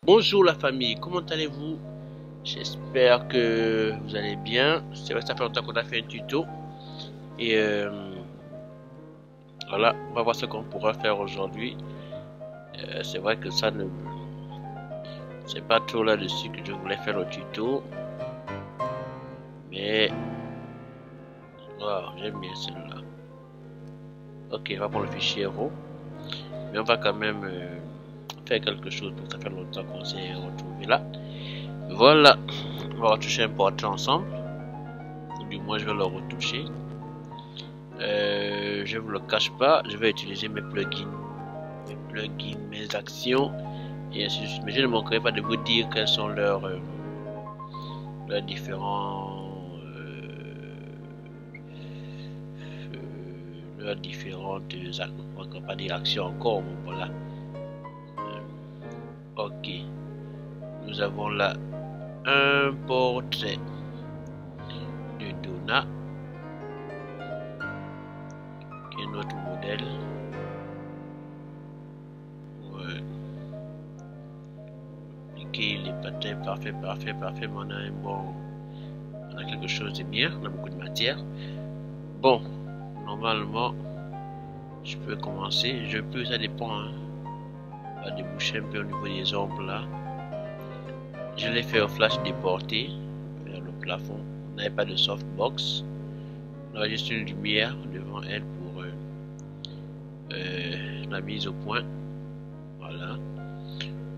Bonjour la famille, comment allez-vous? J'espère que vous allez bien. C'est vrai que ça fait longtemps qu'on a fait un tuto. Et voilà, on va voir ce qu'on pourra faire aujourd'hui. C'est vrai que ça ne... C'est pas trop là-dessus que je voulais faire le tuto. Mais... Wow, j'aime bien celui-là. Ok, on va prendre le fichier RAW. Mais on va quand même faire quelque chose parce que ça fait longtemps qu'on s'est retrouvé là. Voilà, on va retoucher un portrait ensemble. Ou du moins, je vais le retoucher. Je vous le cache pas, je vais utiliser mes actions et ainsi de suite. Mais je ne manquerai pas de vous dire quels sont leurs différents leurs différentes on ne va pas dire actions encore, mais voilà. Ok, nous avons là un portrait de Donna qui est notre modèle. Ouais. Les patins, parfait, mais on a un bon, on a quelque chose de bien, on a beaucoup de matière. Bon, normalement, je peux commencer, je peux, ça dépend, hein. On va déboucher un peu au niveau des ombres là. Je l'ai fait au flash déporté vers le plafond. On n'avait pas de softbox. On avait juste une lumière devant elle pour la mise au point. Voilà.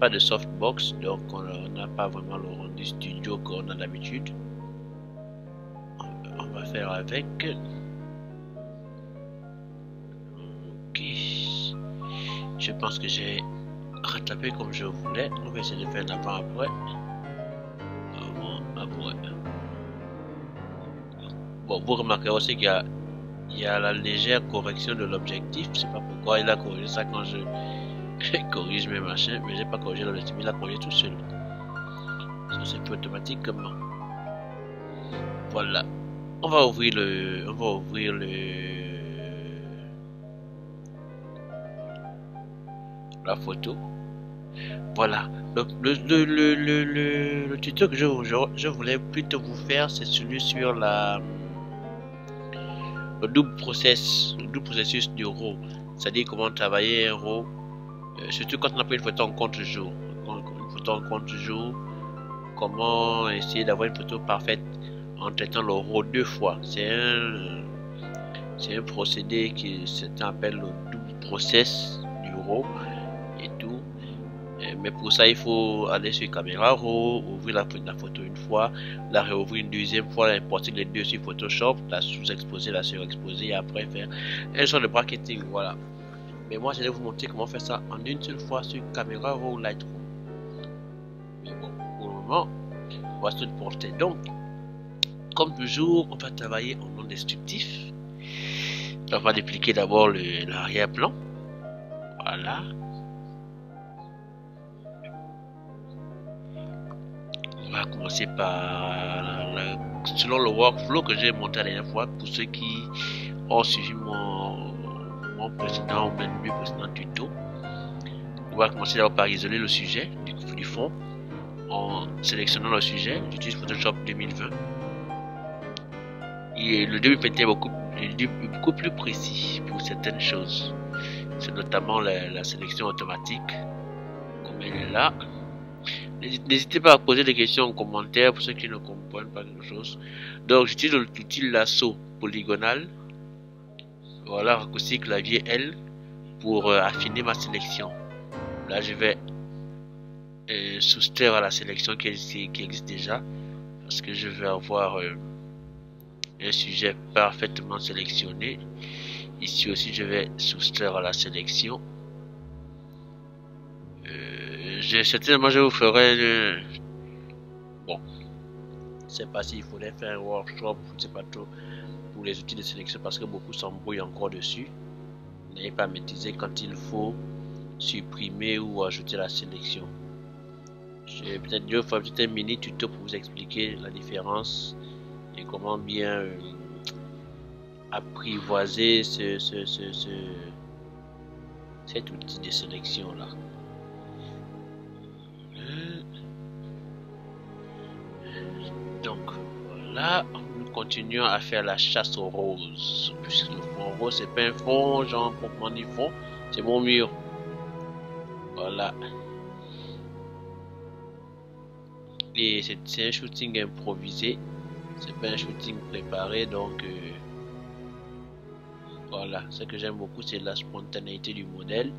Pas de softbox, donc on n'a pas vraiment le rendu studio qu'on a d'habitude. On va faire avec. Ok. Je pense que j'ai rattrapé comme je voulais. On va essayer de faire un avant-après. Avant-après. Bon, vous remarquerez aussi qu'il y a la légère correction de l'objectif. Je sais pas pourquoi il a corrigé ça quand je corrige mes machins, mais j'ai pas corrigé l'objectif, il a corrigé tout seul. Ça c'est fait automatiquement. Voilà. On va ouvrir la photo. Voilà. Donc le tuto que je voulais plutôt vous faire, c'est celui sur le double processus du RAW. C'est-à-dire comment travailler un RAW, surtout quand on a pris une photo en contre-jour. Une photo en contre-jour, comment essayer d'avoir une photo parfaite en traitant le RAW deux fois. C'est un procédé qui s'appelle le double process du RAW et tout. Mais pour ça, il faut aller sur caméra RAW, ouvrir la photo une fois, la réouvrir une deuxième fois, importer les deux sur Photoshop, la sous-exposer, la surexposer et après faire un genre de bracketing. Voilà. Mais moi, je vais vous montrer comment faire ça en une seule fois sur caméra RAW Lightroom. Mais bon, pour le moment, voici notre portrait. Donc, comme toujours, on va travailler en non destructif. On va dupliquer d'abord l'arrière-plan. Voilà. On va commencer par selon le workflow que j'ai monté la dernière fois pour ceux qui ont suivi mon précédent ou même mes précédents tutos. On va commencer d'abord par isoler le sujet du fond en sélectionnant le sujet. J'utilise Photoshop 2020. Et le début est beaucoup plus précis pour certaines choses. C'est notamment la sélection automatique, comme elle est là. N'hésitez pas à poser des questions en commentaire pour ceux qui ne comprennent pas quelque chose. Donc j'utilise l'outil lasso polygonal. Voilà, raccourci clavier L pour affiner ma sélection. Là je vais soustraire à la sélection qui existe déjà parce que je vais avoir un sujet parfaitement sélectionné. Ici aussi je vais soustraire à la sélection. Certainement je vous ferai bon, je sais pas s'il faudrait faire un workshop, je sais pas trop pour les outils de sélection parce que beaucoup s'embrouillent encore dessus. Vous n'avez pas maîtrisé quand il faut supprimer ou ajouter la sélection. Peut-être je ferai peut-être un mini tuto pour vous expliquer la différence et comment bien apprivoiser cet outil de sélection là. Voilà, nous continuons à faire la chasse aux roses. Puisque le fond rose, c'est pas un fond, genre proprement dit fond, c'est mon mur. Voilà. Et c'est un shooting improvisé, c'est pas un shooting préparé, donc voilà. Ce que j'aime beaucoup, c'est la spontanéité du modèle.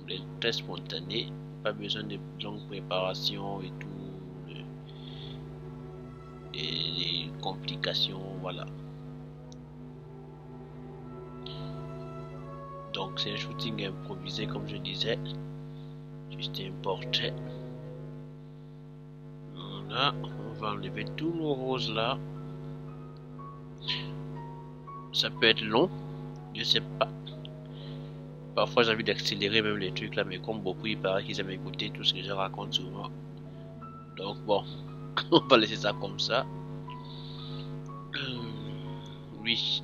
Il est très spontané, pas besoin de longue préparation et tout, des complications, voilà. Donc c'est un shooting improvisé, comme je disais, juste un portrait. Voilà, on va enlever tous nos roses là. Ça peut être long, je sais pas. Parfois j'ai envie d'accélérer même les trucs là, mais comme beaucoup il paraît qu'ils aiment écouter tout ce que je raconte souvent. Donc bon, on va laisser ça comme ça. Oui,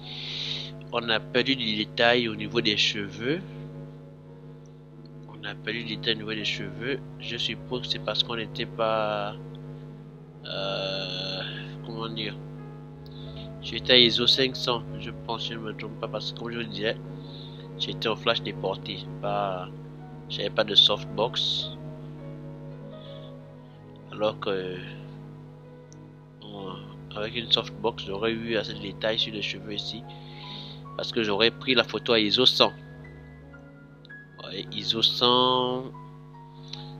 on a perdu du détail au niveau des cheveux. On a perdu du détail au niveau des cheveux. Je suppose que c'est parce qu'on n'était pas... comment dire, j'étais à ISO 500, je pense, je ne me trompe pas, parce que comme je vous disais, j'étais en flash déporté, pas, j'avais pas de softbox, alors que avec une softbox j'aurais eu assez de détails sur les cheveux ici, parce que j'aurais pris la photo à ISO 100. Ouais, ISO 100,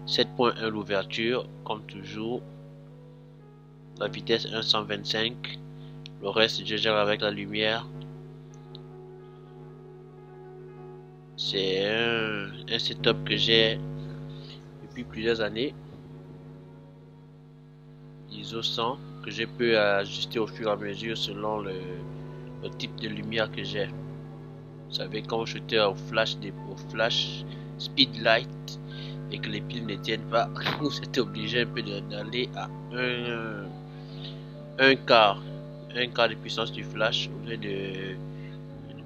7.1 l'ouverture, comme toujours, la vitesse 125. Le reste, je gère avec la lumière. C'est un setup que j'ai depuis plusieurs années. ISO 100 que je peux ajuster au fur et à mesure selon le type de lumière que j'ai. Vous savez, quand vous shootez au flash speed light et que les piles ne tiennent pas, vous êtes obligé un peu d'aller à un quart de puissance du flash au lieu de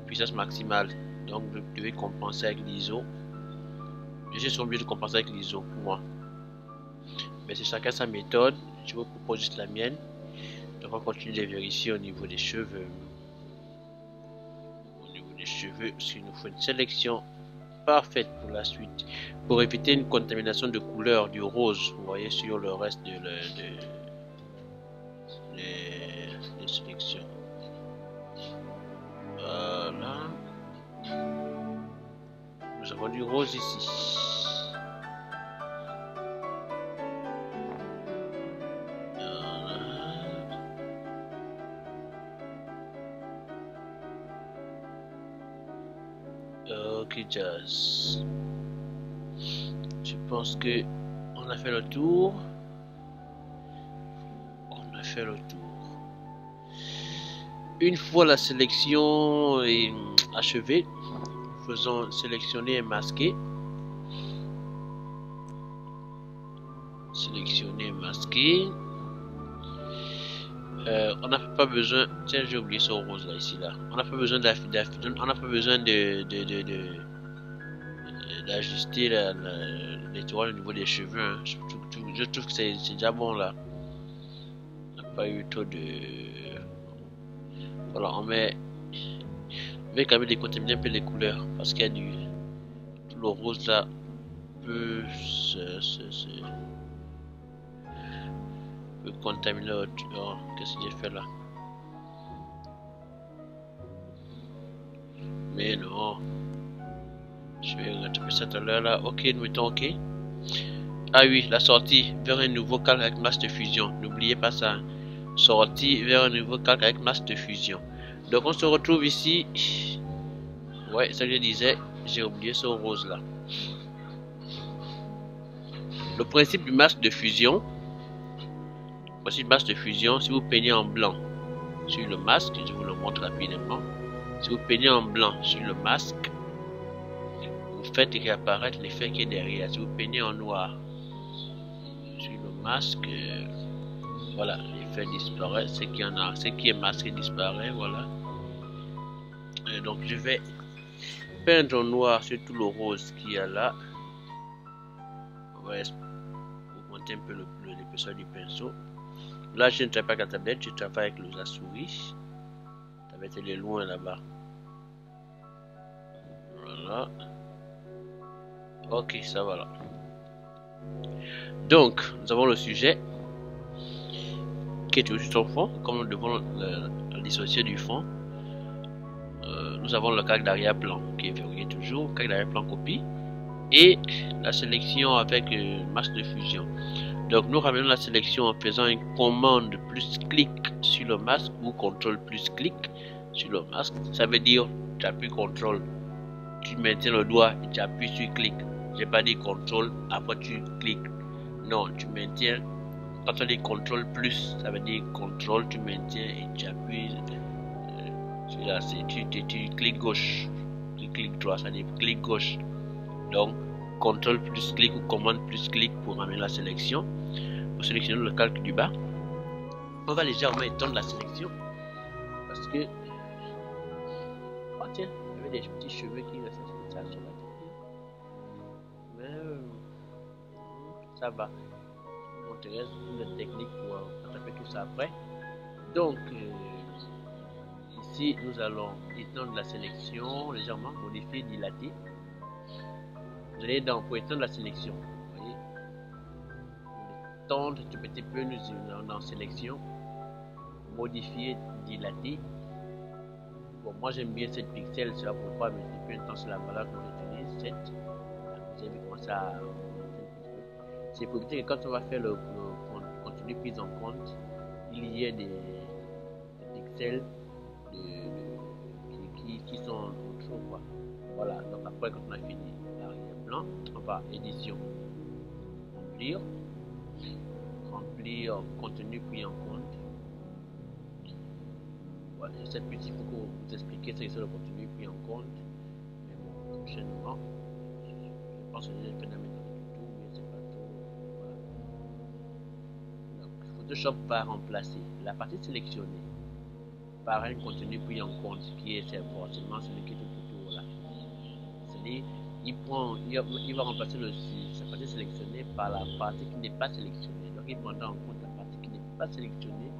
puissance maximale. Donc vous devez compenser avec l'ISO. Je suis obligé de compenser avec l'ISO pour moi. Mais c'est chacun sa méthode. Je vous propose juste la mienne. Donc on continue de vérifier au niveau des cheveux. Au niveau des cheveux, il nous faut une sélection parfaite pour la suite. Pour éviter une contamination de couleur du rose, vous voyez, sur le reste de sélections. Voilà. Nous avons du rose ici. Ok, Jazz. Je pense que on a fait le tour. On a fait le tour. Une fois la sélection est achevée, faisons sélectionner et masquer. Sélectionner et masquer. On n'a pas besoin. Tiens, j'ai oublié ce rose là ici là. On n'a pas besoin d'ajuster l'étoile au niveau des cheveux. Hein. Je trouve que c'est déjà bon là. On n'a pas eu trop de. Voilà, on met. Je vais quand même décontaminer un peu les couleurs parce qu'il y a du. Tout le rose là peut contaminer. Oh, qu'est-ce que j'ai fait là? Mais non. Je vais retaper ça tout à l'heure là. Ok, nous mettons ok. Ah oui, la sortie vers un nouveau calque avec masse de fusion. N'oubliez pas ça. Sortie vers un nouveau calque avec masse de fusion. Donc on se retrouve ici. Ouais, ça je disais. J'ai oublié ce rose là. Le principe du masque de fusion. Voici le masque de fusion. Si vous peignez en blanc sur le masque, je vous le montre rapidement. Si vous peignez en blanc sur le masque, vous faites réapparaître l'effet qui est derrière. Si vous peignez en noir sur le masque, voilà, l'effet disparaît. Ce qui est masqué disparaît, voilà. Donc je vais peindre en noir sur tout le rose qu'il y a là. On va augmenter un peu l'épaisseur du pinceau. Là, je ne travaille pas avec la tablette, je travaille avec la souris. La tablette, elle est loin là-bas. Voilà. Ok, ça va là. Donc, nous avons le sujet qui est toujours sur le fond. Comme nous devons le dissocier du fond, nous avons le calque d'arrière-plan qui est verrouillé toujours, calque d'arrière-plan copie, et la sélection avec masque de fusion. Donc nous ramenons la sélection en faisant une commande plus clic sur le masque ou contrôle plus clic sur le masque. Ça veut dire tu appuies contrôle, tu maintiens le doigt et tu appuies sur clic. J'ai pas dit contrôle, après tu cliques. Non, tu maintiens. Quand tu dis contrôle plus, ça veut dire contrôle, tu maintiens et tu appuies. Là, tu cliques gauche, tu cliques droit, ça veut dire clic gauche. Donc contrôle plus clic ou commande plus clic pour ramener la sélection. Pour sélectionner le calque du bas, on va légèrement étendre la sélection parce que oh tiens, il y avait des petits cheveux qui restaient sur la tête, mais ça va. Je vous montrerai une technique pour attraper tout ça après. Donc ici nous allons étendre la sélection légèrement, modifier, dilater. Vous allez pour étendre la sélection, vous voyez, étendre un petit peu, nous dans sélection, modifier, dilater. Bon, moi j'aime bien cette pixel, c'est là pourquoi, mais depuis un temps c'est la valeur que j'utilise, 7. Vous avez vu comment ça. C'est pour éviter que quand on va faire le contenu prise en compte, il y ait des pixels qui sont trop quoi. Voilà, donc après quand on a fini l'arrière-plan, on va édition, remplir contenu pris en compte. Voilà, je sais plus s'il faut vous expliquer ce que c'est le contenu pris en compte, mais bon, prochainement, je pense que j'ai fait la méthode du tout, mais c'est pas trop. Voilà. Donc, Photoshop va remplacer la partie sélectionnée par un contenu pris en compte qui est forcément celui qui est tout autour là. C'est-à-dire, il va remplacer sa partie sélectionnée par la partie qui n'est pas sélectionnée. Donc, il prendra en compte la partie qui n'est pas sélectionnée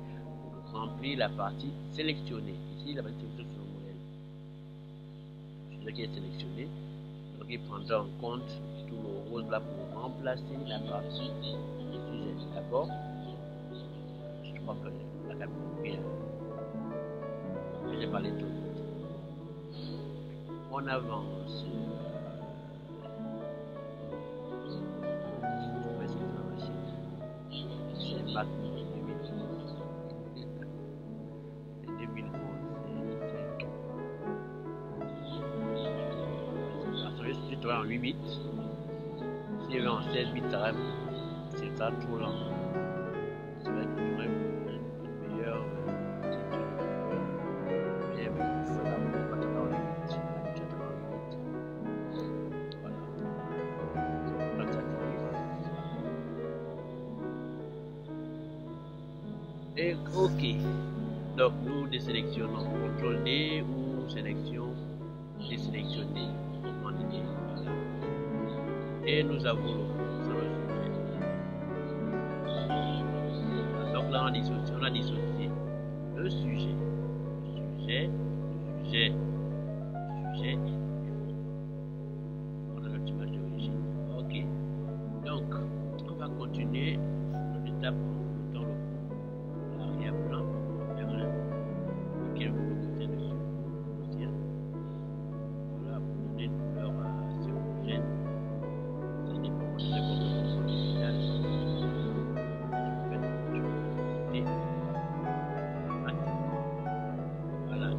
pour remplir la partie sélectionnée. Ici, la partie sélectionnée sur le modèle. Celui qui est sélectionné. Donc, il prendra en compte tout le rose là pour remplacer la partie du sujet. D'accord? Je crois que la caméra est bien. J'ai parlé tout. On avance. C'est pas 2012. C'est 2011. Je suis en 8 bits. Si je vais en 16 bits, c'est ça trop lent. C'est vrai que j'aurais une meilleure. Et ok, donc nous désélectionnons CTRL D ou sélection désélectionner, commande D, voilà. Et nous avons le sujet. Donc là on a dissocié le sujet, on a notre image d'origine. Ok, donc on va continuer notre étape dans le l'arrière-plan, vers lequel vous pouvez dessus aussi. Voilà, pour donner une couleur assez homogène. Ça dépend de votre digital. Voilà. Ok, on va continuer. Voilà.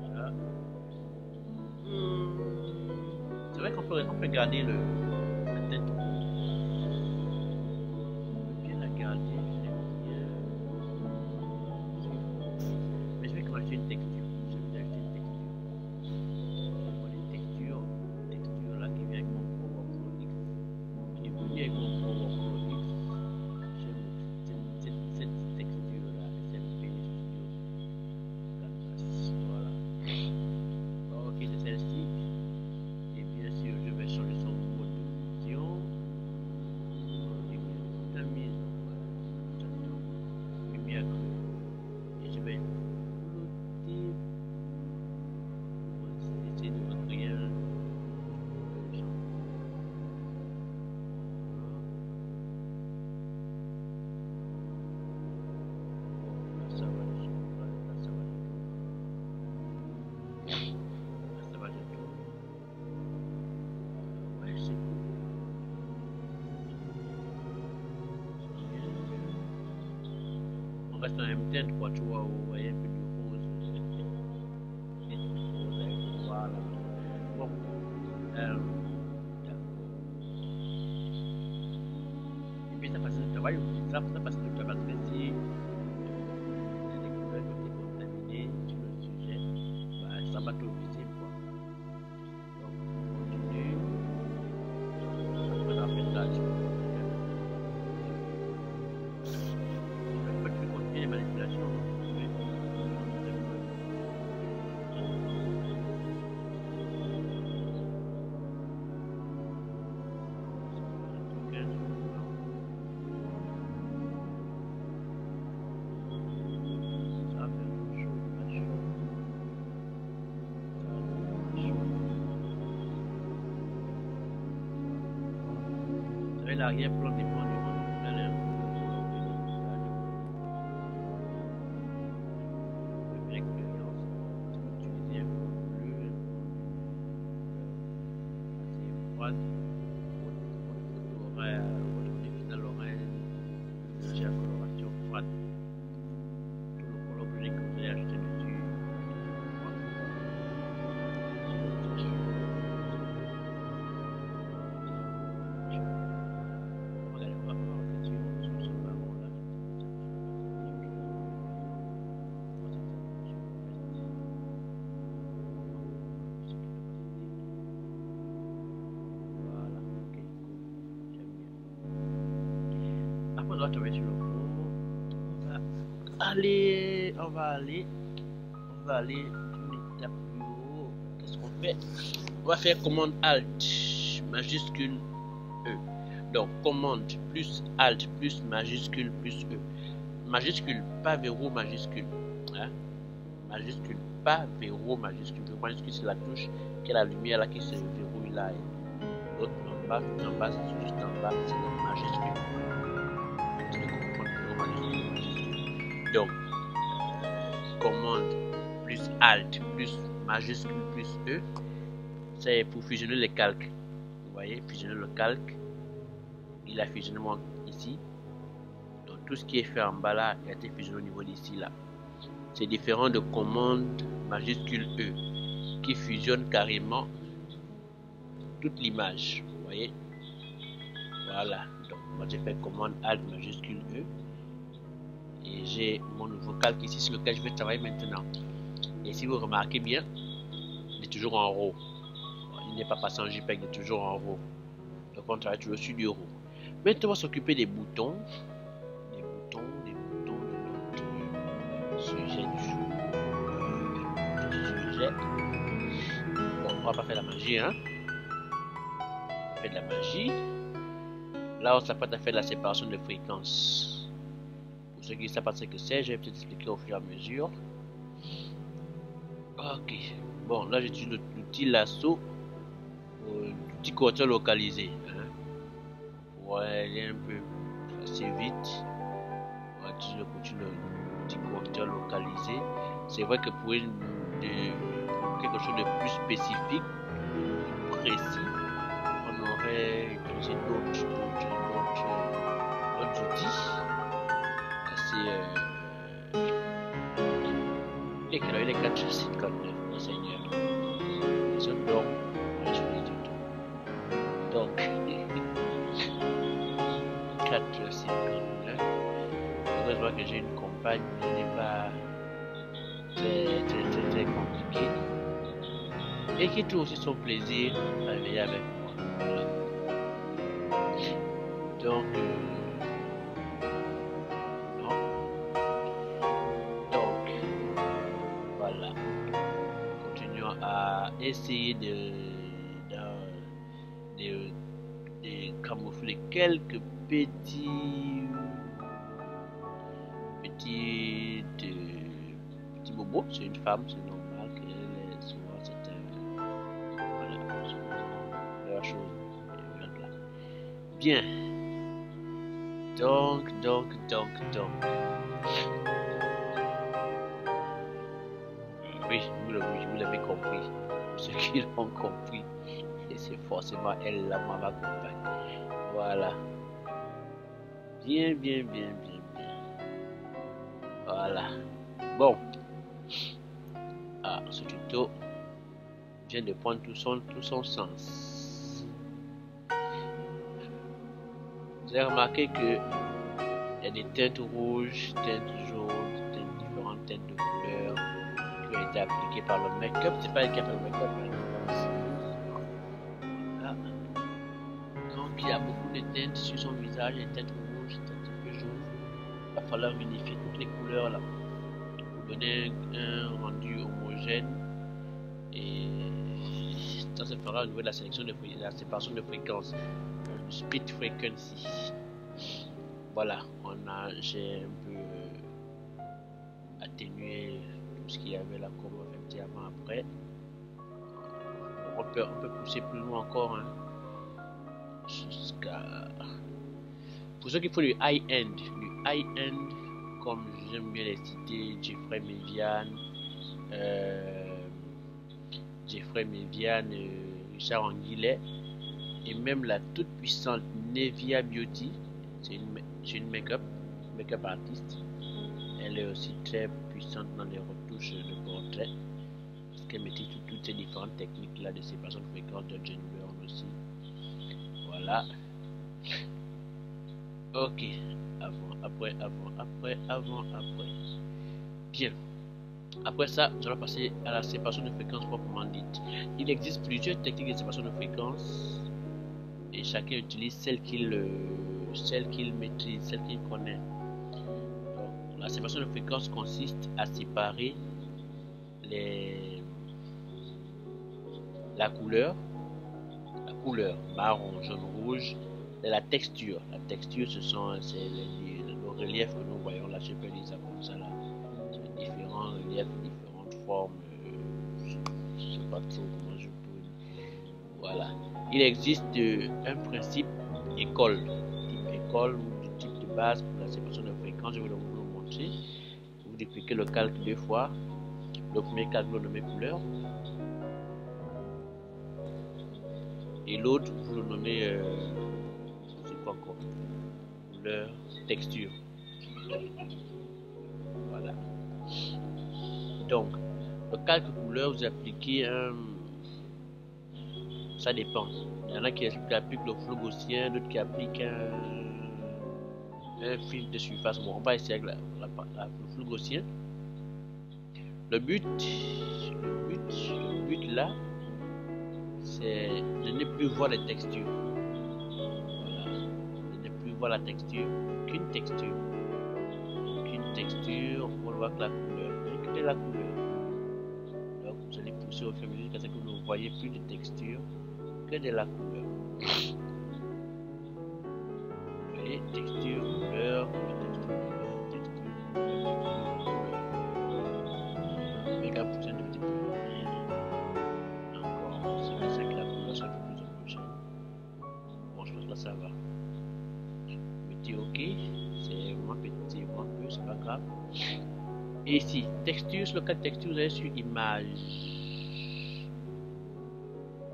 Déjà. C'est vrai qu'on peut garder la tête. On peut bien la garder. Mais je vais commencer une texture. Les textures là qui vient avec mon PowerPoint X. Qui est venu avec mon PowerPoint X. J'aime cette texture là, SMP Studio. On reste dans le même teinte, quoi, tu vois, vous voyez un peu du rose. Voilà. Bon. Et puis ça facilite le travail aussi. Ça facilite le travail parce que si vous avez des couleurs qui ont été contaminées sur le sujet, bah, ça va tout visible, quoi. Donc, on continue. Après la pétage. Je peux continuer les manipulations. L'arrière-plan dépend du monde tout à l'heure. L'expérience, si vous utilisez un fond bleu, assez froide, votre produit final aura une légère coloration froide. Tout le color bleu que vous avez acheté dessus. On doit tomber sur le fond. On va aller une étape plus haut. Qu'est-ce qu'on fait? On va faire commande Alt majuscule E. Donc commande plus Alt plus majuscule plus E. Majuscule, pas verrou majuscule. Hein? Majuscule, pas verrou majuscule. Verrou majuscule, c'est la touche qui est la lumière là qui se verrouille là. L'autre en bas, c'est juste en bas, c'est la majuscule. Donc, commande plus Alt plus majuscule plus E, c'est pour fusionner les calques. Vous voyez, fusionner le calque, il a fusionné ici. Donc, tout ce qui est fait en bas là, il a été fusionné au niveau d'ici là. C'est différent de commande majuscule E, qui fusionne carrément toute l'image. Vous voyez, voilà. Donc, moi j'ai fait commande Alt majuscule E. Et j'ai mon nouveau calque ici sur lequel je vais travailler maintenant. Et si vous remarquez bien, il est toujours en RAW. Il n'est pas passé en JPEG, il est toujours en RAW. Donc on travaille toujours sur du RAW. Maintenant on va s'occuper des boutons. Des boutons de notre sujet du jour. Sujet. Bon, on va pas faire la magie, hein. On fait de la magie. Là on s'apprête à faire la séparation de fréquences. Pour ceux qui ne savent pas ce que c'est, je vais peut-être expliquer au fur et à mesure. Ok. Bon, là j'utilise l'outil lasso, l'outil correcteur localisé. Hein, pour aller un peu assez vite. On va utiliser l'outil correcteur localisé. C'est vrai que pour quelque chose de plus spécifique, plus précis, on aurait utilisé d'autres outils. Et qu'il a eu les 459, mon Seigneur. Ce don, je suis tout. Donc, 459. Heureusement que j'ai une compagne qui n'est pas très compliquée et qui trouve aussi son plaisir à veiller avec moi. Voilà. Donc, à essayer de camoufler quelques petits bobos. C'est une femme, c'est normal qu'elle est souvent c'est voilà, la chose. Voilà. Bien. Donc. Oui, vous l'avez compris. Ceux qui l'ont compris, et c'est forcément elle, la maman compagne. Voilà. Bien. Voilà. Bon. Ah, ce tuto vient de prendre tout son sens. Vous avez remarqué que il y a des teintes rouges, teintes jaunes, différentes teintes de couleurs qui ont été appliquées par le make-up. C'est pas le cas par le make-up, mais là. Donc il y a beaucoup de teintes sur son visage, des teintes rouges, des teintes un peu jaunes. Il va falloir unifier toutes les couleurs là pour donner un rendu homogène. Et ça se fera au niveau de la sélection de la séparation de fréquences, split frequency. Voilà, j'ai un peu atténué tout ce qu'il y avait là comme un petit avant après. On peut pousser plus loin encore, hein, jusqu'à pour ceux qui font du high-end, comme j'aime bien les citer, Jeffrey Méviane, Richard Anguillet, et même la toute puissante Nevia Beauty, c'est une make-up artiste. Elle est aussi très puissante dans les retouches de portrait, parce qu'elle maîtrise toutes ces différentes techniques là de séparation de fréquence de Jenny Learn aussi. Voilà. Ok. Avant, après. Bien. Après ça, nous allons passer à la séparation de fréquences proprement dite. Il existe plusieurs techniques de séparation de fréquences et chacun utilise celle qu'il maîtrise, celle qu'il connaît. Donc, la séparation de fréquences consiste à séparer la couleur marron, jaune, rouge, et la texture. La texture, c'est le relief que nous voyons là. Je peux dire ça comme ça là. Différents reliefs, différentes formes. Je sais pas trop comment je peux dire. Voilà. Il existe un principe école, type école ou du type de base pour la séparation de fréquences. Je vais vous le montrer. Vous dupliquez le calque 2 fois. Le premier calque, vous le nommez couleur. Et l'autre, vous le nommez, c'est pas encore, couleur, texture. Voilà. Donc, le calque couleur, vous appliquez ça dépend. Il y en a qui appliquent le flou gaussien, d'autres qui appliquent un fil de surface. Bon, on va essayer avec le flou gaussien. Le but là, c'est de ne plus voir les textures. Voilà. De ne plus voir la texture, qu'une texture. On voit que la couleur. Récupérez la couleur. Donc vous allez pousser au fur et à mesure jusqu'à ce que vous ne voyez plus de texture que de la couleur. Vous voyez, texture, couleur, texture. Mais qu'à pousser un petit peu. Encore, c'est que la couleur soit plus homogène. Bon, je pense que là ça va. Mettez OK, c'est vraiment petit, vraiment peu, c'est pas grave. Et ici, texture, sur le cas de texture, vous allez sur image.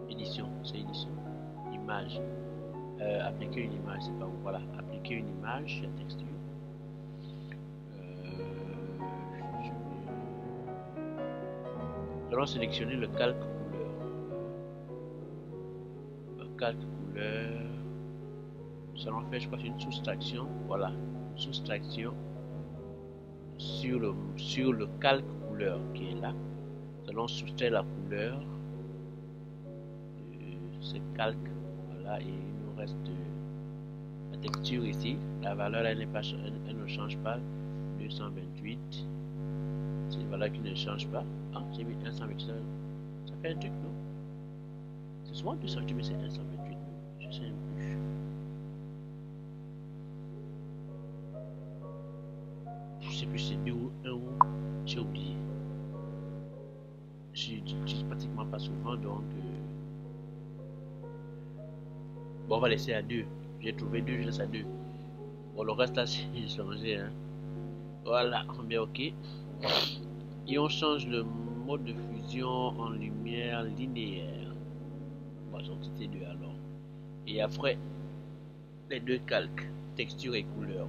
Édition, c'est édition. Image. Appliquer une image, c'est pas où. Voilà, appliquer une image, la texture. Nous allons sélectionner le calque couleur. Le calque couleur. Nous allons faire, je crois, une soustraction. Voilà, une soustraction sur le calque couleur qui est là. Nous allons soustraire la couleur de ce calque. Voilà, et il nous reste la texture ici. La valeur elle ne change pas. 228. C'est une valeur qui ne change pas. Ah, j'ai mis 128. Ça fait un truc, non? C'est souvent 228, mais c'est 128. Je sais plus. Je sais plus si c'est 2 ou 1 ou. J'ai oublié. Je n'utilise pratiquement pas souvent, donc. Bon, on va laisser à 2. J'ai trouvé 2, je laisse à 2. Bon, le reste là, c'est changé. Hein. Voilà, on met OK. Et on change le mode de fusion en lumière linéaire. Bon, j'en quitté 2 alors. Et après, les deux calques, texture et couleur.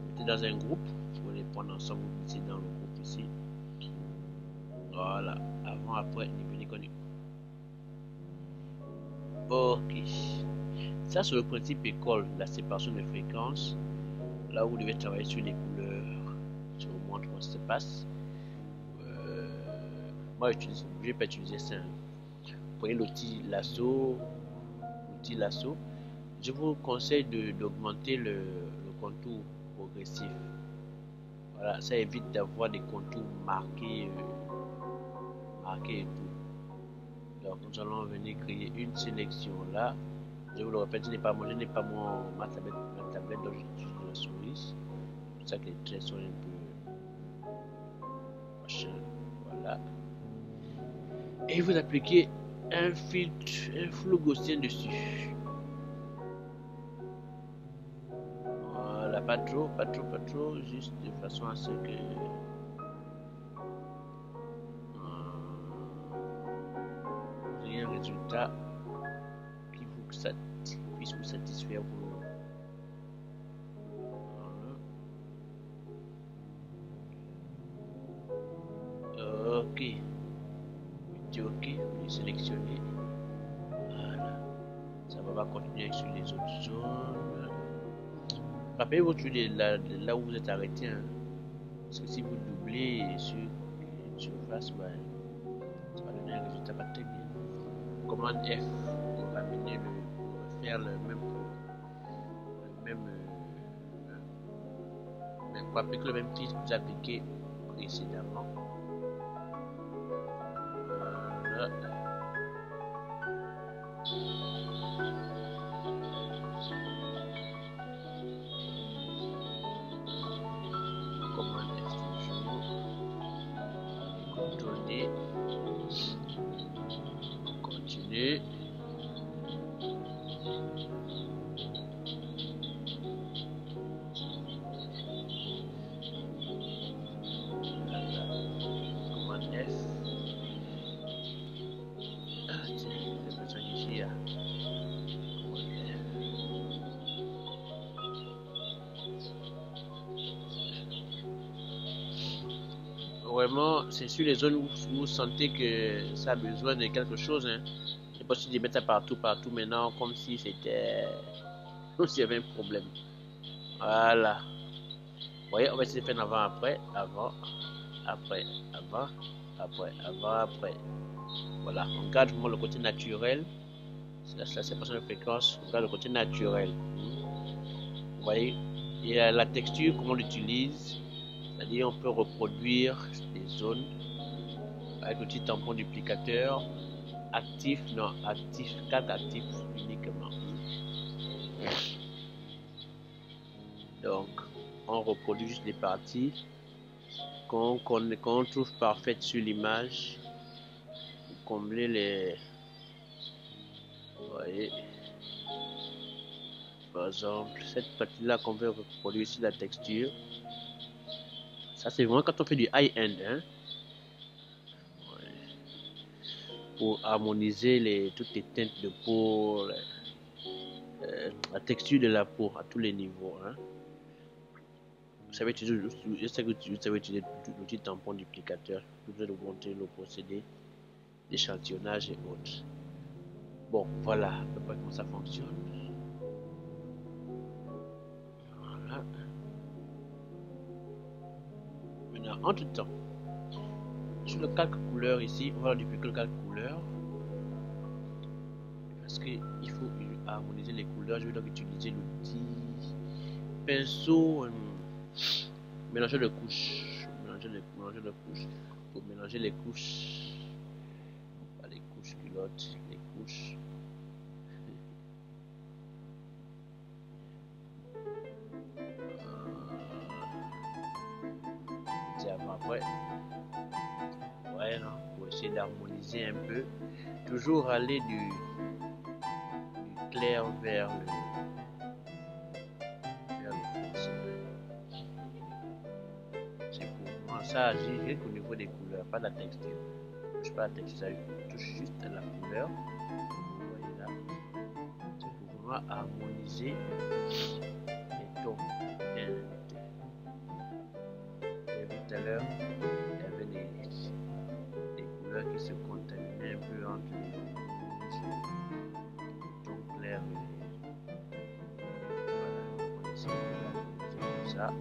Mettez dans un groupe. Vous prenez prendre ensemble, vous glissez dans le groupe ici. Voilà, avant, après, niveau ni connu. Ok. Ça, c'est le principe école, la séparation des fréquences. Là où vous devez travailler sur les couleurs. Je vous montre comment ça se passe. Moi, je ne vais pas utiliser ça. Vous prenez l'outil lasso. Je vous conseille d'augmenter le contour progressif. Voilà, ça évite d'avoir des contours marqués, et tout. Donc, nous allons venir créer une sélection là. Je vous le répète, je n'ai pas ma tablette, donc j'utilise la souris. C'est pour ça que les traits sont un peu machin. Voilà. Et vous appliquez un filtre, un flou gaussien dessus. Voilà, pas trop, juste de façon à ce que vous ayez un résultat qui puisse vous satisfaire pour ok. Ok, vous les sélectionnez. Voilà. Ça va continuer sur les autres zones. Rappelez-vous là où vous êtes arrêté. Hein. Parce que si vous doublez sur une surface, ça va donner un résultat pas très bien. Commande F pour ramener pour faire le même pour appliquer le même filtre que vous appliquez précédemment. Voilà. Commande F toujours. CTRL D. On continue. Vraiment, c'est sur les zones où vous sentez que ça a besoin de quelque chose. Hein. C'est possible de mettre ça partout maintenant, comme si c'était. Comme s'il y avait un problème. Voilà. Vous voyez, on va essayer de faire avant, après, avant, après, avant, après. Voilà, on garde vraiment le côté naturel. C'est la séparation de fréquence. On garde le côté naturel. Vous voyez, et la texture, comment on l'utilise. C'est-à-dire, on peut reproduire des zones avec l'outil tampon duplicateur. Actif, 4 actifs uniquement. Donc, on reproduit juste les parties qu'on trouve parfaites sur l'image. Pour combler les. Vous voyez. Par exemple, cette partie-là qu'on veut reproduire sur la texture. Ça, c'est vraiment quand on fait du high-end. Hein? Pour harmoniser toutes les teintes de peau, la texture de la peau à tous les niveaux. Hein. Vous savez utiliser l'outil tampon duplicateur. Vous devez monter le procédé d'échantillonnage et autres. Bon, voilà à peu près comment ça fonctionne. Voilà. Maintenant, entre temps, sur le calque couleur ici, on va dupliquer le calque couleur. Parce qu'il faut harmoniser les couleurs, je vais donc utiliser l'outil pinceau mélanger de couches. Pour mélanger les couches. Pas les couches culottes, les couches. Après. Ouais, non, pour essayer d'harmoniser un peu. Toujours aller du clair vers le foncé. C'est pour moi, ça agit rien qu'au niveau des couleurs, pas la texture. Je touche pas la texture, ça touche juste à la couleur. Vous voyez là. C'est pour vraiment harmoniser les tons. Voilà.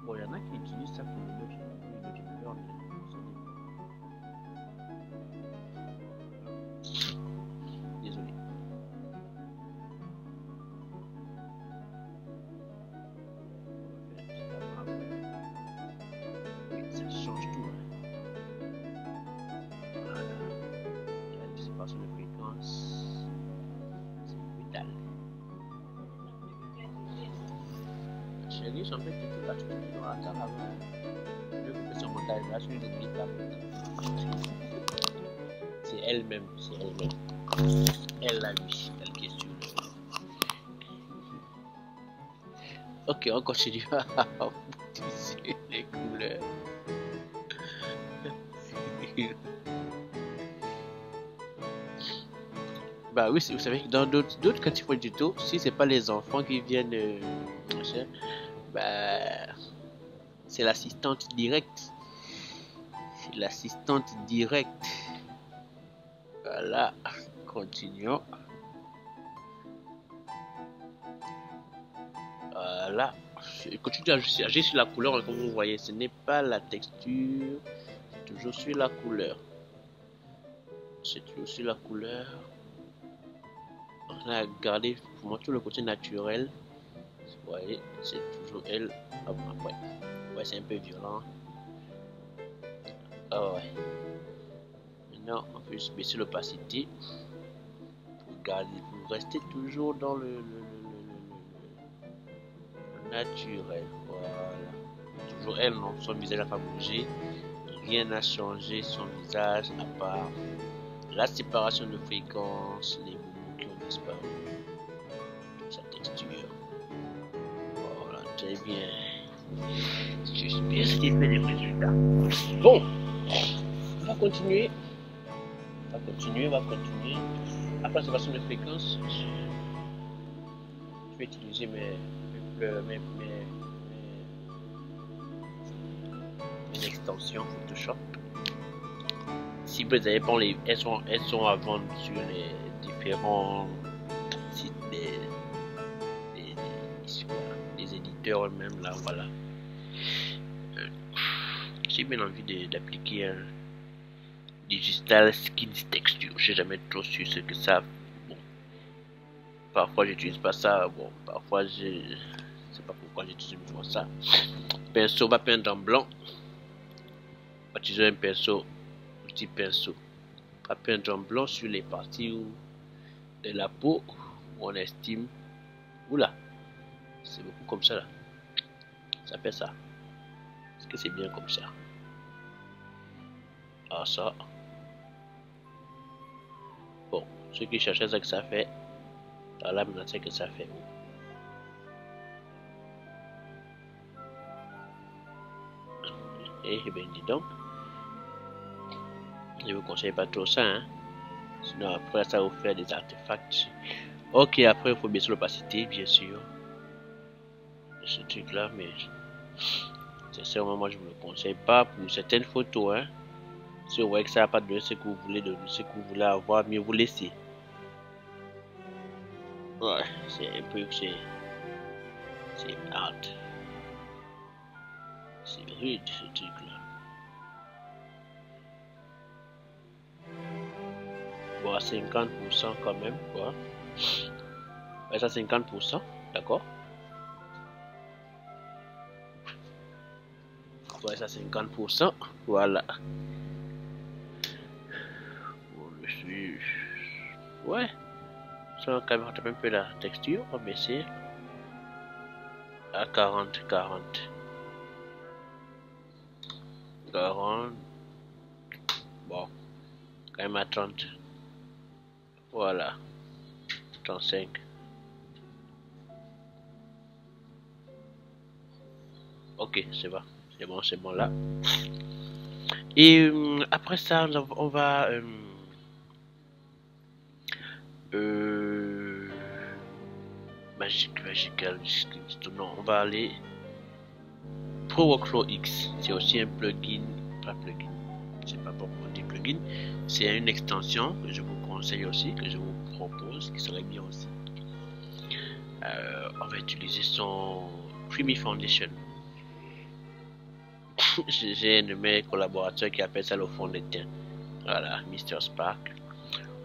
Bon, il y en a qui utilisent ça pour le développeur, mais désolé. Oui, ça change tout. Hein. Voilà. Il y a une séparation de fréquence. C'est vital. Chérie, j'en fais tout là, tu peux toujours attendre avant. Je vais couper son montage là, je n'oublie pas. C'est elle-même, c'est elle-même. Elle a lui, elle question. Ok, on continue à tisser les couleurs. Bah oui, vous savez que dans d'autres cantifs du tout, si c'est pas les enfants qui viennent, bah c'est l'assistante directe. C'est l'assistante directe. Voilà, continuons. Voilà, je continue à agir sur la couleur comme vous voyez. Ce n'est pas la texture, c'est toujours sur la couleur. C'est toujours sur la couleur. On a gardé pour moi tout le côté naturel. Vous voyez, c'est toujours elle. Ah bon, après, ouais, c'est un peu violent. Ah ouais. Maintenant, on peut baisser l'opacité pour garder, pour rester toujours dans le naturel. Voilà. Toujours elle, non, son visage n'a pas bougé. Rien n'a changé son visage à part la séparation de fréquences, les mouvements qui ont disparu, sa texture. Voilà, très bien. J'espère que c'est fait des résultats. Bon, on va continuer. On va continuer. Après la séparation de fréquences, je vais utiliser mes extensions Photoshop. Si vous avez bon, elles sont à vendre sur les différents sites des éditeurs eux-mêmes là, voilà. J'ai bien envie d'appliquer un Digital Skin Texture. Je sais jamais trop sur ce que ça. Bon, parfois j'utilise pas ça. Bon, parfois je sais pas pourquoi j'utilise ça. Pinceau, va peindre en blanc. On va utiliser un pinceau, petit pinceau. Va peindre en blanc sur les parties de la peau où on estime. Oula, c'est beaucoup comme ça là. Ça fait ça. Est-ce que c'est bien comme ça? Ah ça. Bon, ceux qui cherchaient ce que ça fait, là maintenant c'est que ça fait. Eh ben dis donc. Je vous conseille pas trop ça, hein. Sinon après ça vous faire des artefacts. Ok, après il faut baisser l'opacité, bien sûr. Ce truc là, mais sincèrement moi je vous le conseille pas pour certaines photos, hein. Si vous voyez que ça n'a pas donné ce que vous voulez donner, ce que vous voulez avoir, mieux vous laissez. Ouais, c'est un peu que c'est hard. C'est rude ce truc là. Bon, à 50% quand même, quoi. Ouais, ça 50%, d'accord. Ouais, ça 50%, voilà. Bon, je suis... Ouais. Ça va quand même un peu la texture, on va baisser à 40. Bon, quand même à 30. Voilà, 35. Ok, c'est bon là. Et après ça, on va magical, non, on va aller Pro Workflow X. C'est aussi un plugin, pas plugin, c'est pas pour dire plugin, c'est une extension que je vous conseille aussi, que je vous propose, qui serait bien aussi. On va utiliser son Creamy Foundation. J'ai un de mes collaborateurs qui appelle ça le fond de teint. Voilà, Mr. Spark.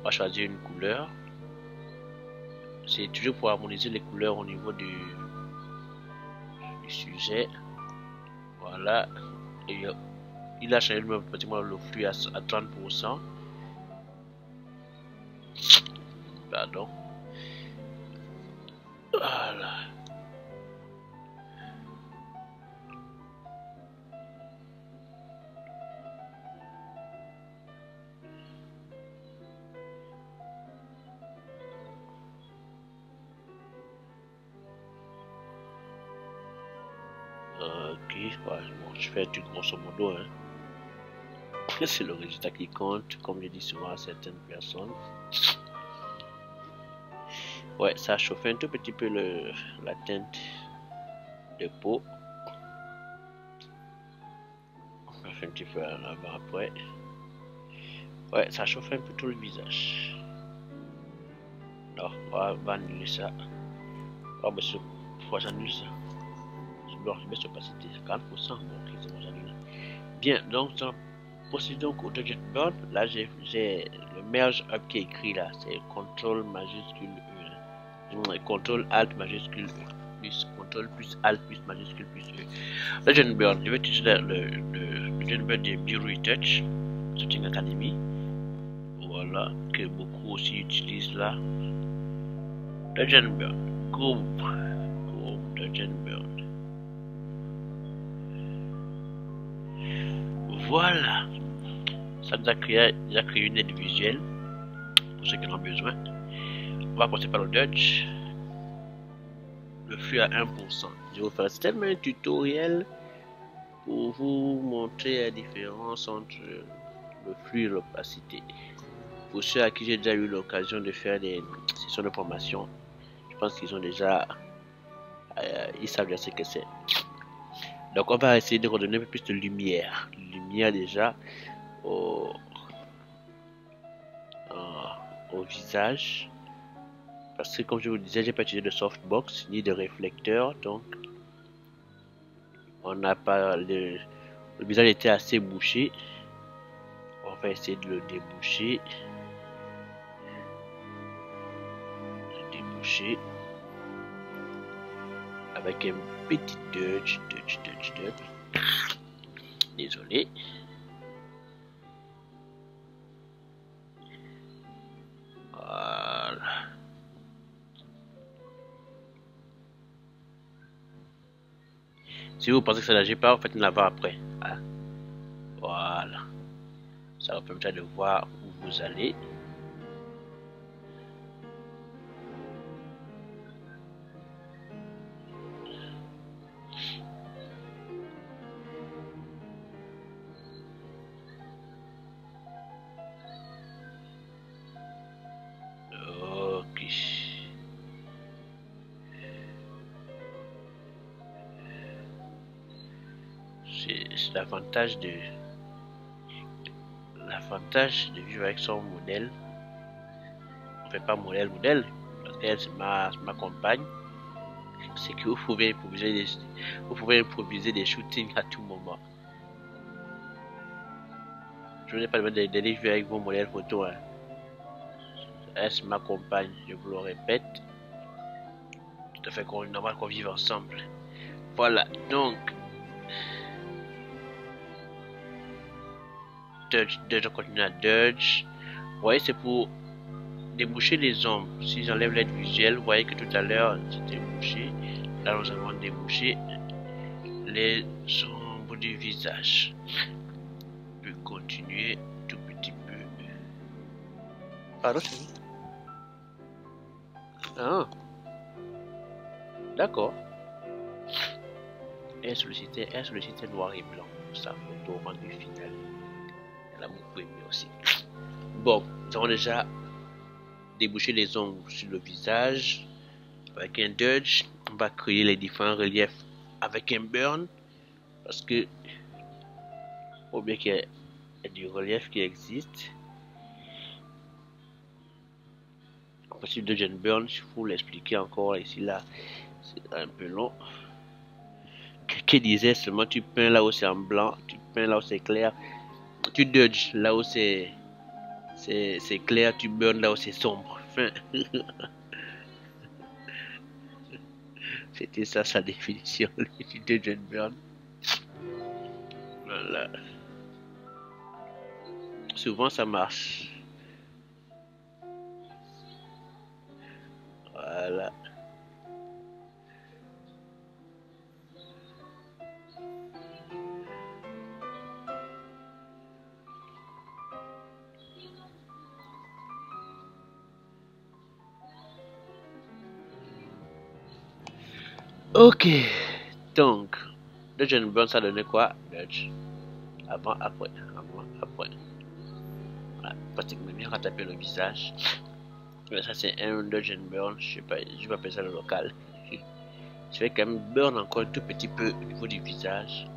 On va choisir une couleur. C'est toujours pour harmoniser les couleurs au niveau du sujet. Voilà. Et il a changé pratiquement le flux à 30%. Pardon. Voilà. Ok, ouais, bon, je fais du grosso modo, hein. C'est le résultat qui compte, comme je dis souvent à certaines personnes. Ouais, ça a chauffé un tout petit peu la teinte de peau. On va faire un petit peu en avant après. Ouais, ça chauffe un peu tout le visage. Alors, on va annuler ça. Oh, mais pourquoi j'annule ça? Je baisse l'opacité, 40%. Bon, ok, c'est bon, j'annule. Bien, donc, procédons au Dodge Burn. Là, j'ai le merge up qui est écrit là. C'est CTRL majuscule E. CTRL Alt majuscule E. Plus CTRL plus Alt plus majuscule plus E. Dodge Burn, je vais utiliser le Dodge Burn de Bureau Retouch, Shooting Academy. Voilà, que beaucoup aussi utilisent là. Dodge Burn. Groupe Dodge Burn. Voilà, ça nous a créé une aide visuelle pour ceux qui en ont besoin. On va passer par le Dodge. Le flux à 1%. Je vais vous faire tellement un tutoriel pour vous montrer la différence entre le flux et l'opacité. Pour ceux à qui j'ai déjà eu l'occasion de faire des sessions de formation, je pense qu'ils ont déjà, ils savent déjà ce que c'est. Donc on va essayer de redonner un peu plus de lumière. Lumière déjà au visage. Parce que comme je vous disais, j'ai pas utilisé de softbox ni de réflecteur. Donc on n'a pas le visage était assez bouché. On va essayer de le déboucher. Avec un petit touch. Désolé. Voilà. Si vous pensez que ça n'agit pas, faites une avant après. Hein? Voilà. Ça vous permettra de voir où vous allez. C'est l'avantage de vivre avec son modèle. On fait pas modèle parce qu'elle c'est ma compagne. C'est que vous pouvez improviser des shootings à tout moment. Je n'ai pas besoin d'aller vivre avec vos modèles photo. Hein. Elle c'est ma compagne, je vous le répète. Tout à fait normal qu'on vive ensemble. Voilà, donc Dodge, on continue à Dodge. Vous voyez, c'est pour déboucher les ombres. Si j'enlève l'aide visuelle, vous voyez que tout à l'heure c'était bouché. Là, nous allons déboucher les ombres du visage. Je peux continuer tout petit peu. Pardon, c'est ah, d'accord. Elle sollicitait noir et blanc. Sa photo rendu final. Elle a beaucoup aimé aussi. Bon, nous avons déjà débouché les ombres sur le visage. Avec un Dodge, on va créer les différents reliefs avec un burn. Parce que ou bien qu'il y a du relief qui existe. Le principe de John Burns, il faut l'expliquer encore ici, là, c'est un peu long. Qui disait seulement tu peins là où c'est en blanc, tu peins là où c'est clair, tu dodges là où c'est clair, tu burns là où c'est sombre. Enfin, c'était ça sa définition de John Burns. Voilà. Souvent ça marche. Voilà. Ok. Donc, de John Burns, ça donnait quoi? Dodge. Avant, après. Avant, après. Voilà. Pratiquement bien rattraper le visage. Mais ça, c'est un de John Burns. Je sais pas, je vais appeler ça le local. Je vais quand même burn encore un tout petit peu au niveau du visage.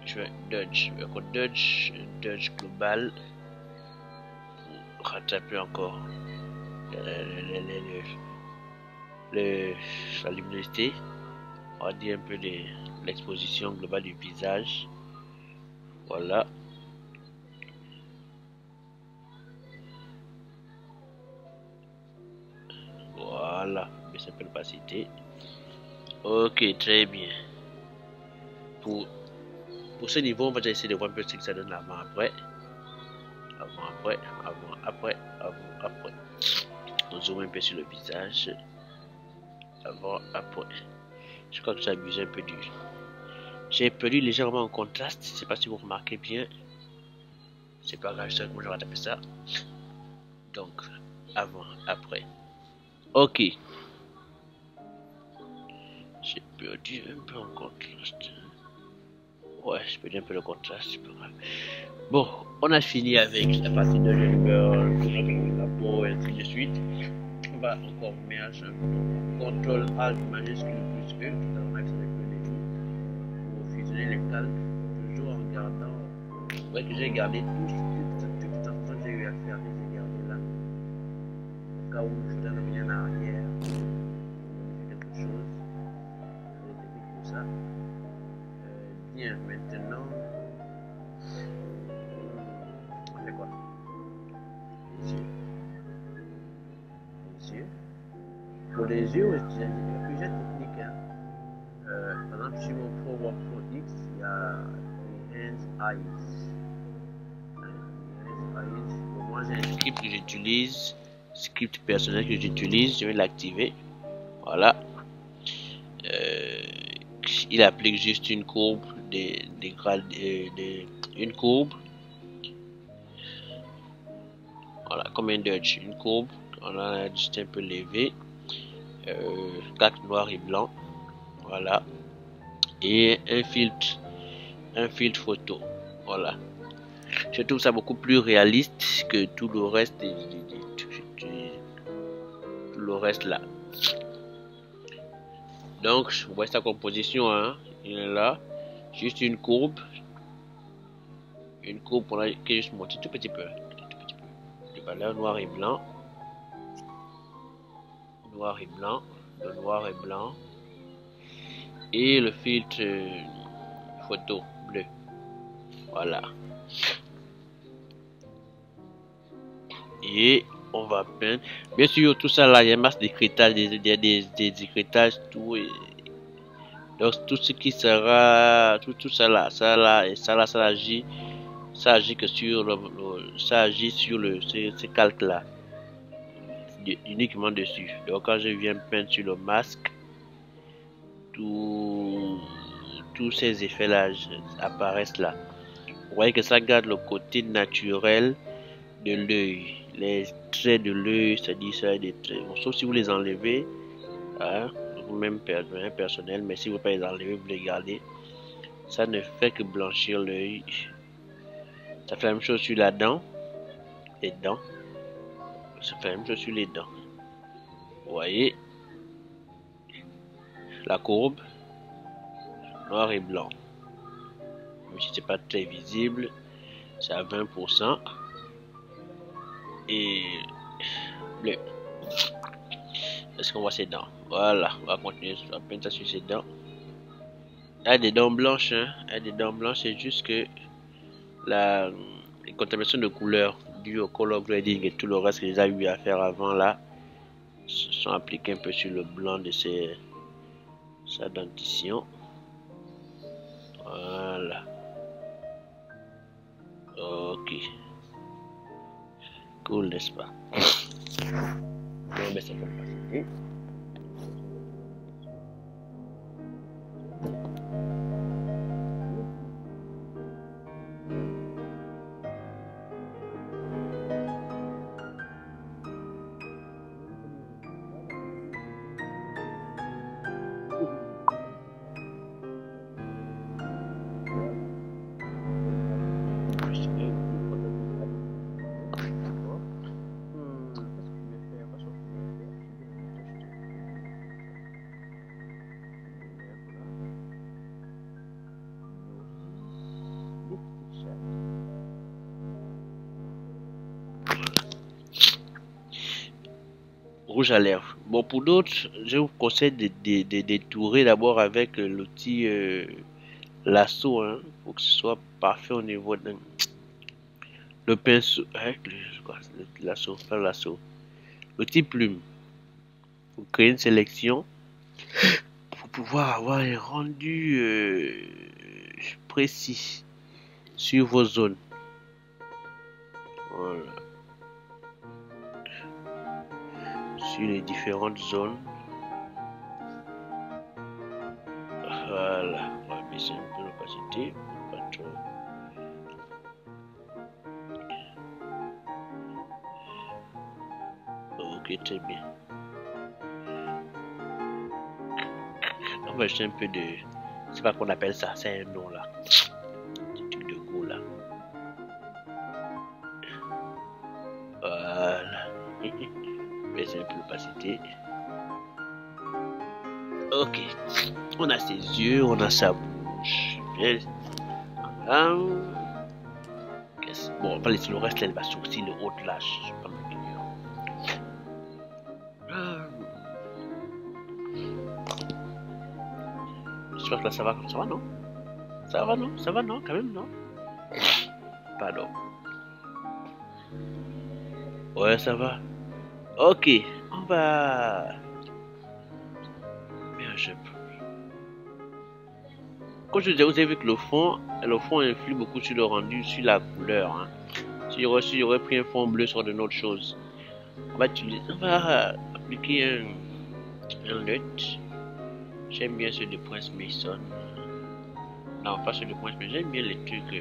Je vais dodge. Dodge global. Rattraper encore la luminosité. On va dire un peu de l'exposition globale du visage. Voilà. Voilà. Baisser un peu l'opacité. Ok, très bien. Pour ce niveau, on va essayer de voir un peu ce que ça donne avant-après. Avant-après, avant-après, avant-après. On zoome un peu sur le visage. Avant-après. Je crois que j'ai abusé un peu du... J'ai perdu légèrement en contraste. Je ne sais pas si vous remarquez bien. C'est pas grave, je sais comment je vais taper ça. Donc, avant, après. Ok. J'ai perdu un peu en contraste. Ouais, j'ai perdu un peu le contraste, c'est pas grave. Bon, on a fini avec la partie de l'univers, la peau et ainsi de suite. On va encore mettre un CTRL ALT majuscule plus E, tout à l'heure avec le début, pour fusionner les calques, toujours en gardant. Vous voyez que j'ai gardé toute attention que j'ai eu à faire, j'ai gardé là. Au cas où je voudrais revenir en arrière, quelque chose, je vais technique pour ça. Bien, maintenant, on fait quoi? Les yeux. Les yeux. Pour les yeux, j'ai plusieurs techniques. Hein. Par exemple, sur mon Pro Workflow X, il y a Enhance Eyes. Enhance Eyes. Pour moi, j'ai un script que j'utilise, script personnel que j'utilise. Je vais l'activer. Voilà. Il applique juste une courbe, une courbe. Voilà, comme un Dodge, une courbe. On a juste un peu levé. Calque noir et blanc. Voilà. Et un filtre photo. Voilà. Je trouve ça beaucoup plus réaliste que tout le reste tout le reste là. Donc, vous voyez sa composition, hein. Il est là. Juste une courbe. Une courbe pour laquelle je suis monté tout petit peu. De valeur noir et blanc. Noir et blanc. Le noir et blanc. Et le filtre photo bleu. Voilà. Et on va peindre. Bien sûr, tout ça là, il y a masse d'écritage, des écritages, tout. Donc tout ce qui sera, tout ça là, ça agit que sur ça agit sur ce calque là, uniquement dessus. Donc quand je viens peindre sur le masque, tous ces effets là apparaissent là. Vous voyez que ça garde le côté naturel de l'œil, les traits de l'œil, c'est-à-dire ça des traits. Bon, sauf si vous les enlevez, hein, vous-même personnel, mais si vous ne pouvez pas les enlever, vous les gardez. Ça ne fait que blanchir l'œil. Ça fait la même chose sur la dent, les dents. Ça fait la même chose sur les dents. Vous voyez la courbe. noir et blanc. Même si c'est pas très visible, c'est à 20%. Et bleu. Est-ce qu'on voit ses dents? Voilà, on va continuer à peindre ça sur ses dents. Elle a des dents blanches, hein. Elle a des dents blanches, c'est juste que la contamination de couleur due au color grading et tout le reste qu'ils a eu à faire avant là se sont appliqués un peu sur le blanc de sa dentition. Voilà. Ok. Cool, n'est-ce pas? On met ça comme facilité. Rouge à lèvres. Bon, pour d'autres, je vous conseille de détourer d'abord avec l'outil lasso. Hein. Il faut que ce soit parfait au niveau de le pinceau. Avec le lasso, pas le lasso. L'outil plume. Vous créez une sélection pour pouvoir avoir un rendu précis sur vos zones. Voilà. Sur les différentes zones. Voilà. On va baisser un peu l'opacité. Pas trop. Ok, très bien. On va jeter un peu de. C'est pas qu'on appelle ça, c'est un nom là. Petit truc de goût là. Voilà. Baisser un peu l'opacité. Ok. On a ses yeux, on a sa bouche. Bien. Voilà. Bon, on va laisser le reste, là, elle va sortir le haut là. Je sais pas me J'espère que là ça va, non? Ça va, non? Ça va, non? Quand même, non? Pardon. Ouais, ça va. Ok, on va. Bien, comme je disais, vous avez vu que le fond influe beaucoup sur le rendu, sur la couleur. Hein. Si j'aurais pris un fond bleu sur de autre chose, on va appliquer un LUT. J'aime bien ceux de Prince Mason. Non, pas ceux de Prince Mason, j'aime bien les trucs,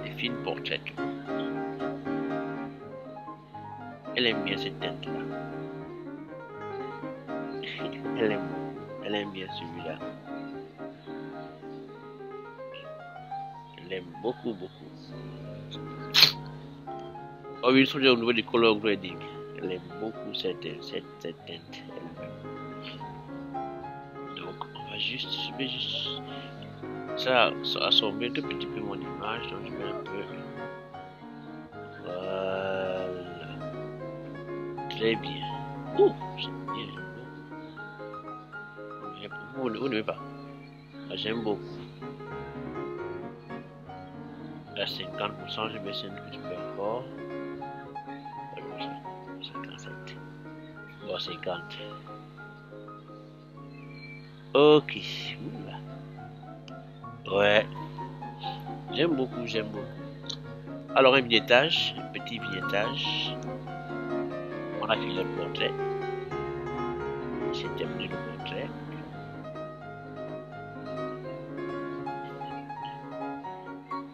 les films portraits. Elle aime bien cette tête-là. Elle aime bien celui-là. Elle aime beaucoup, beaucoup. Oh oui, il faut dire au niveau du color grading. Elle aime beaucoup cette teinte. Donc, on va juste, je vais juste ça assommer un tout petit peu mon image. Donc, je mets un peu. Voilà. Très bien. Ouh, j'aime bien. Vous n'aimez pas? J'aime beaucoup. À 50%, je baisse un petit peu fort. 57. Bon, 50. Ok. Ouais. J'aime beaucoup, j'aime beaucoup. Alors, un vignettage, un petit vignettage. On a fini le portrait. J'ai terminé le portrait.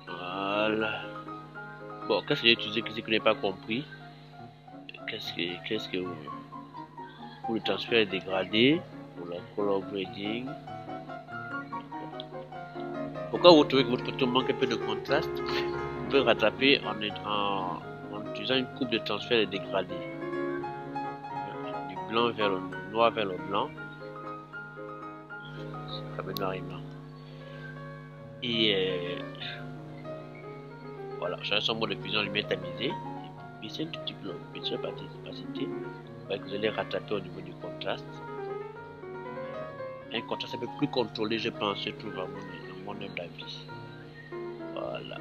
Voilà. Bon, qu'est-ce que j'ai utilisé que je n'ai pas compris? Qu'est-ce que pour le transfert dégradé, pour la color grading. Pourquoi vous trouvez que votre photo manque un peu de contraste? Vous pouvez rattraper en utilisant une coupe de transfert et dégradé. Du blanc vers le noir vers le blanc. fameux noir et blanc. Et voilà, j'ai son mode de fusion lumière tamisée. Baissez un tout petit peu l'opacité, vous allez rattraper au niveau du contraste. Un contraste un peu plus contrôlé, je pense, je trouve à mon avis. Voilà,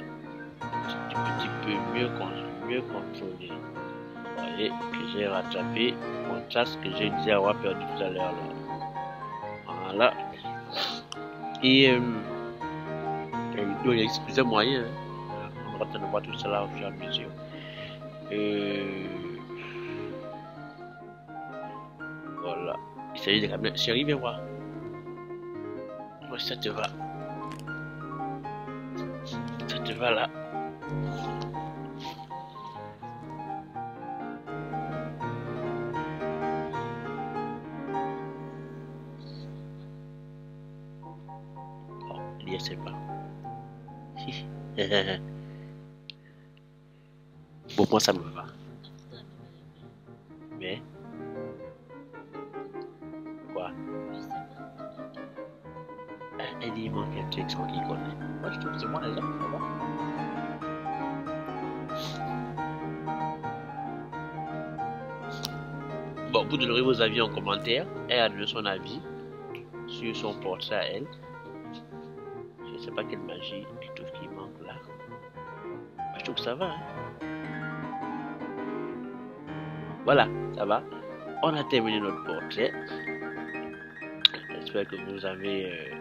un petit peu mieux contrôlé. Vous voyez que j'ai rattrapé le contraste que j'ai dit avoir perdu tout à l'heure là. Voilà. Et excusez moyen, hein. On va de voir tout cela au fur et à mesure. Voilà. Il s'agit de ramener. Chérie, viens voir. Ouais, ça te va. Ça te va là. Oh, il y a c'est pas. Bon, moi ça me va. Mais quoi? Elle dit il manque un truc sans qu'il connaît. Moi je trouve que c'est moi là, ça va. Bon, vous donnerez vos avis en commentaire. Elle a donné son avis sur son portrait à elle. Je ne sais pas quelle magie tu trouves qu'il manque là. Moi, je trouve que ça va. Hein? Voilà, ça va. On a terminé notre portrait. J'espère que vous avez.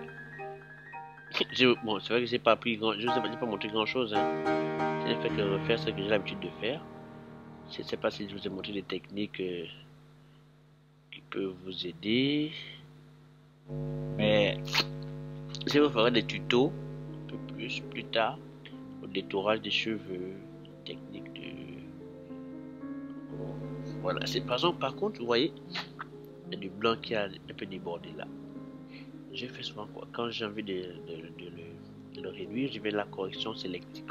Bon, c'est vrai que j'ai pas pris grand. Je n'ai pas montré grand chose. Hein. J'ai fait que refaire ce que j'ai l'habitude de faire. Je ne sais pas si je vous ai montré des techniques qui peuvent vous aider. Mais je vous ferai des tutos un peu plus tard. Au détourage des cheveux, technique de. Voilà, c'est par contre, vous voyez, il y a du blanc qui a un peu débordé là. Je fais souvent quoi? Quand j'ai envie de le réduire, je vais à la correction sélective.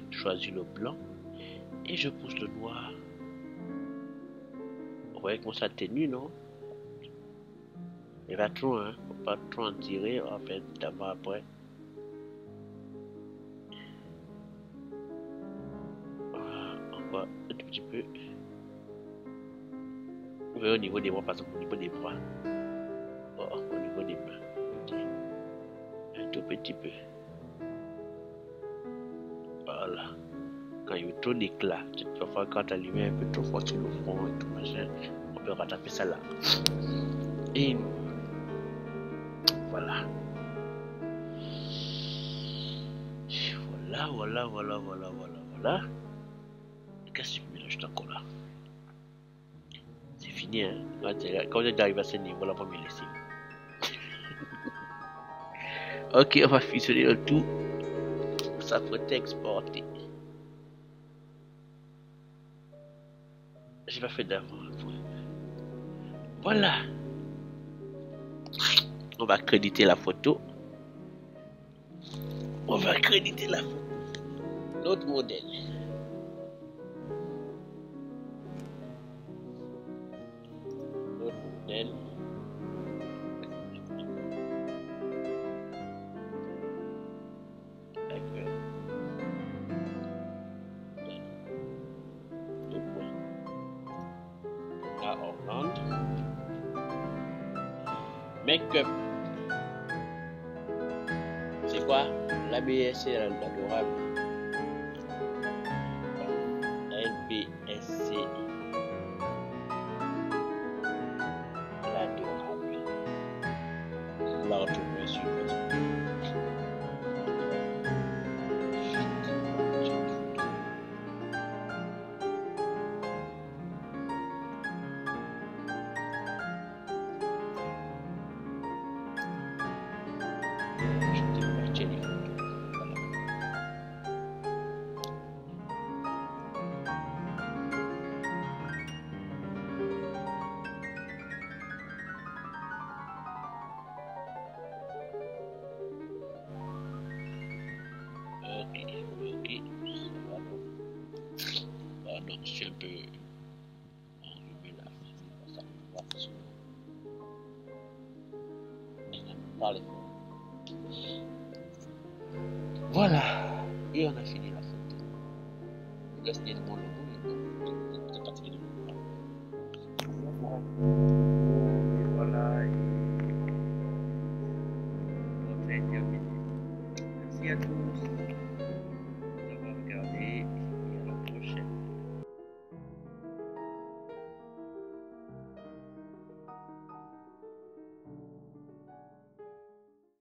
Je choisis le blanc et je pousse le noir. Vous voyez comment ça atténue, non? Il va trop, hein? Faut pas trop en tirer, en fait, d'abord après. Encore un tout petit peu. Vous voyez au niveau des bras, par exemple, au niveau des bras. Oh, au niveau des mains. Okay. Un tout petit peu. Voilà. Quand il y a trop d'éclat, parfois quand la lumière est un peu trop forte sur le front et tout machin, on peut rattraper ça là. Et voilà. Voilà. Qu'est-ce que tu mélanges encore là? C'est fini, hein? Quand vous arrivé à ce niveau-là, on va me laisser. Ok, on va fusionner le tout. Ça faut exporter. J'ai pas fait d'avant. Voilà. On va créditer la photo. L'autre modèle. Là, on rentre. Make-up. C'est quoi? L'ABSC, l'adorable. LBSC. L'adorable. Vous la retrouverez sur Facebook. Ok, pardon, je suis un peu enrhumé là. Ça me va. Parlez. Voilà. Et on a fini la photo. Il reste mon logo. C'est pas fini.